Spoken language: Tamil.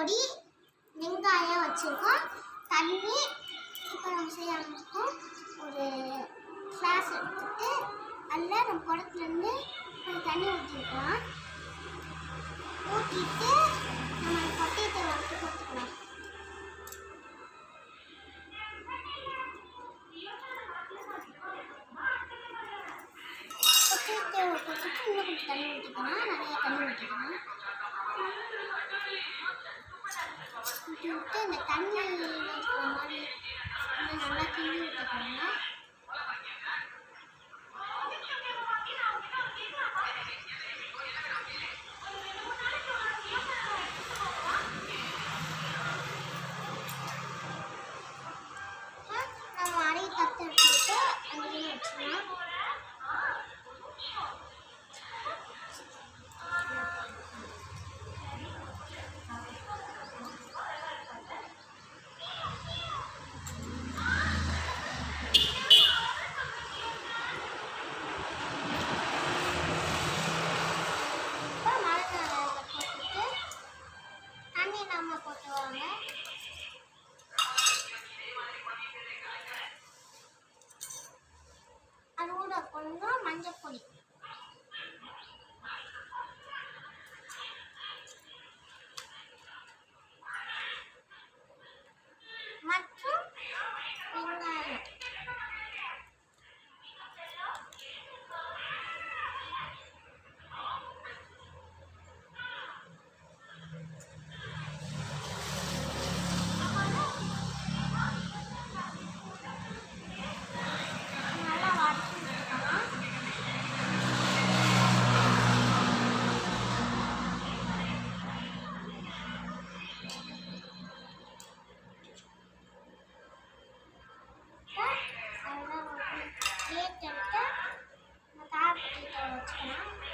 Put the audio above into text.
பொடி, வெங்காயம் வச்சுருக்கோம், தண்ணி. இப்போ நம்ம செய்ய ஆரம்பிச்சிருக்கோம். ஒரு கிளாஸ் எடுத்துட்டு அதில் நம்ம குடத்துலேருந்து கொஞ்சம் தண்ணி ஊற்றிருக்கலாம். ஊற்றிட்டு நம்ம பொட்டேட்டோ வறுத்து போட்டுக்கலாம். பொட்டேட்டோ போட்டுட்டு இன்னும் கொஞ்சம் தண்ணி ஊற்றிக்கலாம். நிறைய தண்ணி ஊற்றிக்கலாம். ஊற்றி விட்டு இந்த தண்ணி இருக்கிற மாதிரி நல்லா கிண்டி விட்டுக்கோங்க. நம்ம அரையை தத்து எடுத்துக்கிட்டு அந்த இதில் வச்சுக்கலாம். கொஞ்சம் மஞ்சள் பொடி, மற்றும் வெங்காயம். நல்லா வதக்கி விட்டுக்கலாம். பிளேட் எடுத்து நம்ம கார பொட்டேட்டோ வச்சுக்கலாம்.